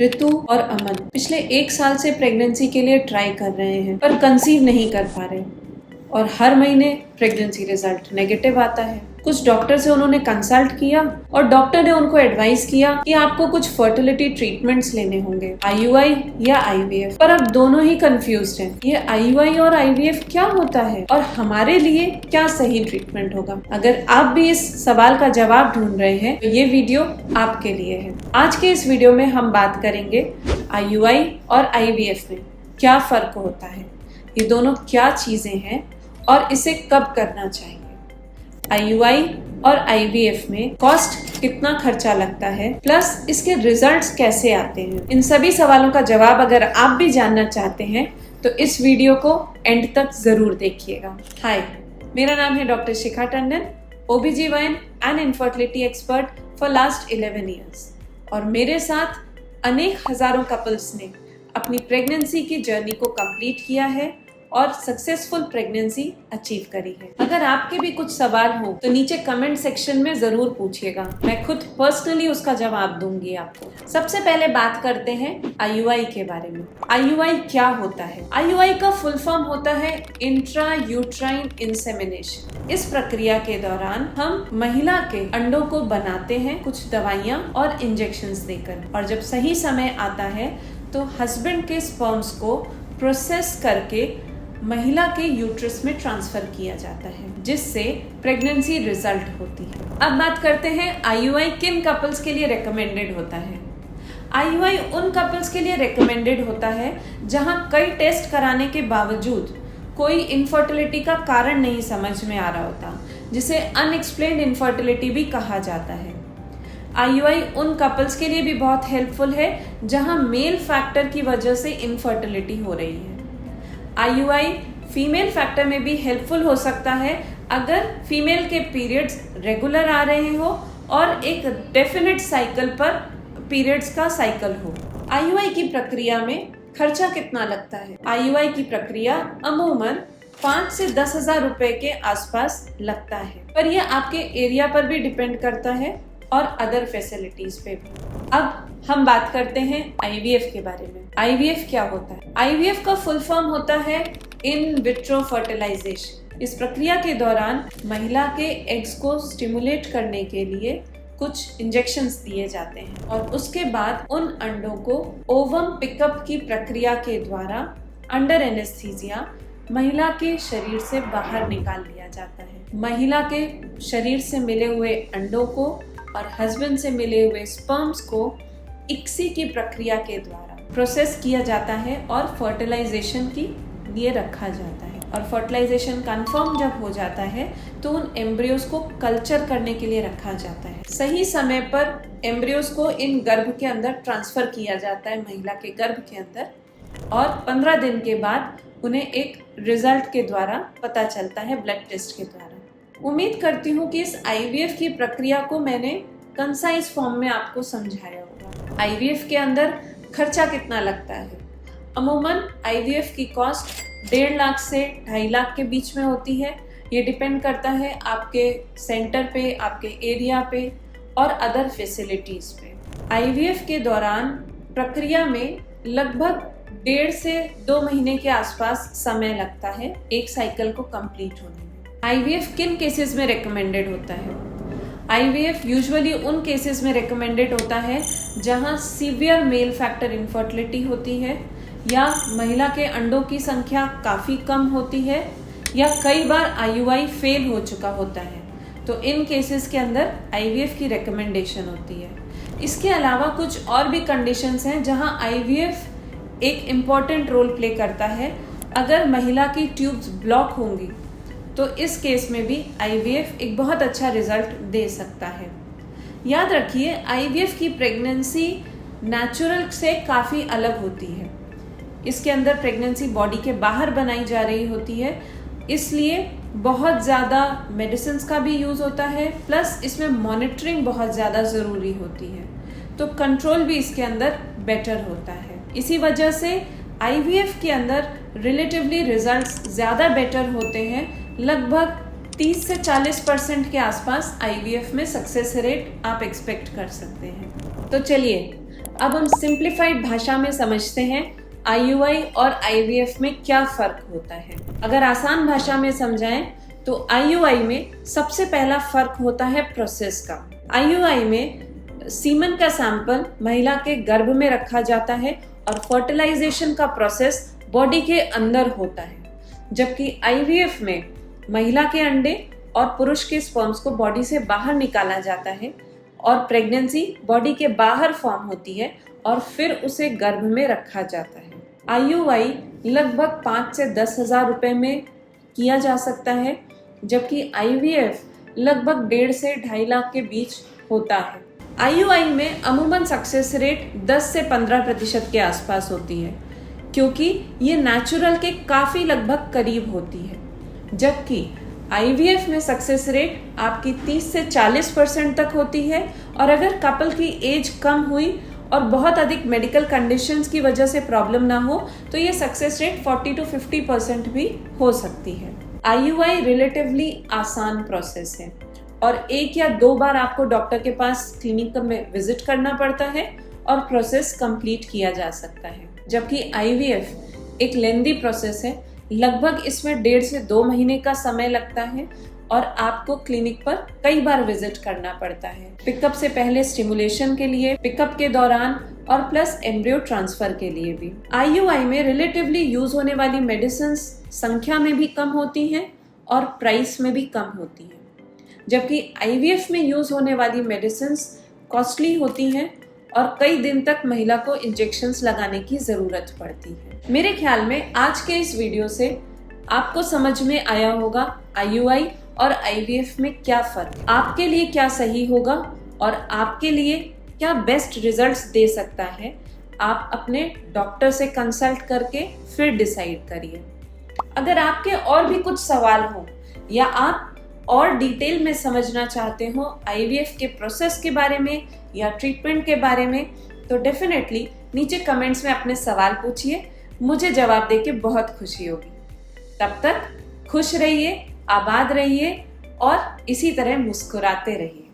ऋतु और अमन पिछले 1 साल से प्रेगनेंसी के लिए ट्राई कर रहे हैं पर कंसीव नहीं कर पा रहे और हर महीने प्रेगनेंसी रिजल्ट नेगेटिव आता है। कुछ डॉक्टर से उन्होंने कंसल्ट किया और डॉक्टर ने उनको एडवाइस किया कि आपको कुछ फर्टिलिटी ट्रीटमेंट्स लेने होंगे, आईयूआई या आईवीएफ। पर अब दोनों ही कंफ्यूज्ड हैं। ये आईयूआई और आईवीएफ क्या होता है और हमारे लिए क्या सही ट्रीटमेंट होगा? अगर आप भी इस सवाल का जवाब ढूंढ रहे हैं तो ये वीडियो आपके लिए है। आज के इस वीडियो में हम बात करेंगे आईयूआई और आईवीएफ में क्या फर्क होता है, ये दोनों क्या चीजें हैं और इसे कब करना चाहिए। आईयूआई और आईवीएफ में कॉस्ट कितना खर्चा लगता है, प्लस इसके रिजल्ट्स कैसे आते हैं। इन सभी सवालों का जवाब अगर आप भी जानना चाहते हैं तो इस वीडियो को एंड तक जरूर देखिएगा। हाय, मेरा नाम है doctor Shikha Tandon, OBGYN and infertility expert for last 11 years. और मेरे साथ अनेक हजारों कपल्स ने अपनी प्रेगनेंसी की जर्नी को कंप्लीट किया है और सक्सेसफुल प्रेगनेंसी अचीव करी है। अगर आपके भी कुछ सवाल हो तो नीचे कमेंट सेक्शन में जरूर पूछिएगा, मैं खुद पर्सनली उसका जवाब दूंगी आपको। सबसे पहले बात करते हैं आईयूआई के बारे में। आईयूआई क्या होता है? आईयूआई का फुल फॉर्म होता है इंट्रा यूट्राइन इंसेमिनेशन। इस प्रक्रिया के दौरान हम महिला के अंडों को बनाते हैं कुछ दवाइयाँ और इंजेक्शंस देकर, और जब सही समय आता है तो हस्बैंड के स्पर्म्स को प्रोसेस करके महिला के यूट्रस में ट्रांसफर किया जाता है, जिससे प्रेगनेंसी रिजल्ट होती है। अब बात करते हैं आईयूआई किन कपल्स के लिए रेकमेंडेड होता है। आईयूआई उन कपल्स के लिए रेकमेंडेड होता है जहां कई टेस्ट कराने के बावजूद कोई इनफर्टिलिटी का कारण नहीं समझ में आ रहा होता, जिसे अनएक्सप्लेन्ड इनफर्टिलिटी भी कहा जाता है। आईयूआई उन कपल्स के लिए भी बहुत हेल्पफुल है जहां मेल फैक्टर की वजह से इनफर्टिलिटी हो रही है। आईयूआई फीमेल फैक्टर में भी हेल्पफुल हो सकता है अगर फीमेल के पीरियड्स रेगुलर आ रहे हो और एक डेफिनेट साइकिल पर पीरियड्स का साइकिल हो। आईयूआई की प्रक्रिया में खर्चा कितना लगता है? आईयूआई की प्रक्रिया अमूमन 5 से 10 हजार रुपए के आसपास लगता है, पर यह आपके एरिया पर भी डिपेंड करता है और अदर फैसिलिटीज पे भी। अब हम बात करते हैं आईवीएफ के बारे में। आईवीएफ क्या होता है? आईवीएफ का फुल फॉर्म होता है इन विट्रो फर्टिलाइजेशन। इस प्रक्रिया के दौरान महिला के एग्स को स्टिमुलेट करने के लिए कुछ इंजेक्शंस दिए जाते हैं और उसके बाद उन अंडों को ओवम पिकअप की प्रक्रिया के द्वारा अंडर एनेस्थीसिया महिला के शरीर से बाहर निकाल लिया जाता है। महिला के शरीर से मिले हुए अंडों को और हस्बैंड से मिले हुए स्पर्म्स को इक्सी की प्रक्रिया के द्वारा प्रोसेस किया जाता है और फर्टिलाइजेशन के लिए रखा जाता है। और फर्टिलाइजेशन कंफर्म जब हो जाता है तो उन एम्ब्रियोज को कल्चर करने के लिए रखा जाता है। सही समय पर एम्ब्रियोज को इन गर्भ के अंदर ट्रांसफर किया जाता है, महिला के गर्भ के अंदर, और 15 दिन के बाद उन्हें एक रिजल्ट के द्वारा पता चलता है, ब्लड टेस्ट के द्वारा। उम्मीद करती हूँ कि इस आईवीएफ की प्रक्रिया को मैंने कंसाइज फॉर्म में आपको समझाया होगा। आईवीएफ के अंदर खर्चा कितना लगता है? अमूमन आईवीएफ की कॉस्ट 1.5 लाख से 2.5 लाख के बीच में होती है। ये डिपेंड करता है आपके सेंटर पे, आपके एरिया पे और अदर फैसिलिटीज पे। आईवीएफ के दौरान प्रक्रिया में लगभग 1.5 से 2 महीने के आसपास समय लगता है एक साइकिल को कंप्लीट होने में। आईवीएफ किन केसेस में रेकमेंडेड होता है? आईवीएफ यूजुअली उन केसेस में रेकमेंडेड होता है जहां सीवियर मेल फैक्टर इनफर्टिलिटी होती है, या महिला के अंडों की संख्या काफ़ी कम होती है, या कई बार आईयूआई फेल हो चुका होता है, तो इन केसेस के अंदर आईवीएफ की रिकमेंडेशन होती है। इसके अलावा कुछ और भी कंडीशंस हैं जहां आईवीएफ एक इम्पॉर्टेंट रोल प्ले करता है। अगर महिला की ट्यूब्स ब्लॉक होंगी तो इस केस में भी आईवीएफ एक बहुत अच्छा रिजल्ट दे सकता है। याद रखिए, आईवीएफ की प्रेगनेंसी नेचुरल से काफ़ी अलग होती है। इसके अंदर प्रेगनेंसी बॉडी के बाहर बनाई जा रही होती है, इसलिए बहुत ज़्यादा मेडिसिन का भी यूज़ होता है, प्लस इसमें मॉनिटरिंग बहुत ज़्यादा ज़रूरी होती है, तो कंट्रोल भी इसके अंदर बेटर होता है। इसी वजह से आईवीएफ के अंदर रिलेटिवली रिजल्ट्स ज़्यादा बेटर होते हैं। लगभग 30 से 40% के आसपास आईवीएफ में सक्सेस रेट आप एक्सपेक्ट कर सकते हैं। तो चलिए अब हम सिंप्लीफाइड भाषा में समझते हैं IUI और IVF में क्या फर्क होता है। अगर आसान भाषा में समझाएं तो IUI में सबसे पहला फर्क होता है प्रोसेस का। IUI में सीमन का सैंपल महिला के गर्भ में रखा जाता है और फर्टिलाइजेशन का प्रोसेस बॉडी के अंदर होता है, जबकि IVF में महिला के अंडे और पुरुष के स्पर्म्स को बॉडी से बाहर निकाला जाता है और प्रेगनेंसी बॉडी के बाहर फॉर्म होती है और फिर उसे गर्भ में रखा जाता है। IUI लगभग 5 से 10 हज़ार रुपए में किया जा सकता है, जबकि IVF लगभग 1.5 से 2.5 लाख के बीच होता है। IUI में अमूमन सक्सेस रेट 10 से 15% के आसपास होती है, क्योंकि ये नेचुरल के काफ़ी लगभग करीब होती है, जबकि IVF में सक्सेस रेट आपकी 30 से 40% तक होती है। और अगर कपल की एज कम हुई और बहुत अधिक मेडिकल कंडीशंस की वजह से प्रॉब्लम ना हो तो ये सक्सेस रेट 40 to 50% भी हो सकती है। IUI रिलेटिवली आसान प्रोसेस है और 1 या 2 बार आपको डॉक्टर के पास क्लिनिक में विजिट करना पड़ता है और प्रोसेस कंप्लीट किया जा सकता है, जबकि IVF एक लेंदी प्रोसेस है। लगभग इसमें 1.5 से 2 महीने का समय लगता है और आपको क्लिनिक पर कई बार विजिट करना पड़ता है। पिकअप से पहले स्टिमुलेशन के लिए, पिकअप के दौरान और प्लस एम्ब्रियो ट्रांसफर के लिए भी। IUI में रिलेटिवली यूज होने वाली मेडिसिन संख्या में भी कम होती हैं और प्राइस में भी कम होती हैं, जबकि IVF में यूज होने वाली मेडिसिन कॉस्टली होती हैं और कई दिन तक महिला को इंजेक्शंस लगाने की जरूरत पड़ती है। मेरे ख्याल में आज के इस वीडियो से आपको समझ में आया होगा IUI और IVF में क्या फर्क, आपके लिए क्या सही होगा और आपके लिए क्या बेस्ट रिजल्ट्स दे सकता है। आप अपने डॉक्टर से कंसल्ट करके फिर डिसाइड करिए। अगर आपके और भी कुछ सवाल हो या आप और डिटेल में समझना चाहते हो IVF के प्रोसेस के बारे में या ट्रीटमेंट के बारे में, तो डेफिनेटली नीचे कमेंट्स में अपने सवाल पूछिए, मुझे जवाब देके बहुत खुशी होगी। तब तक खुश रहिए, आबाद रहिए और इसी तरह मुस्कुराते रहिए।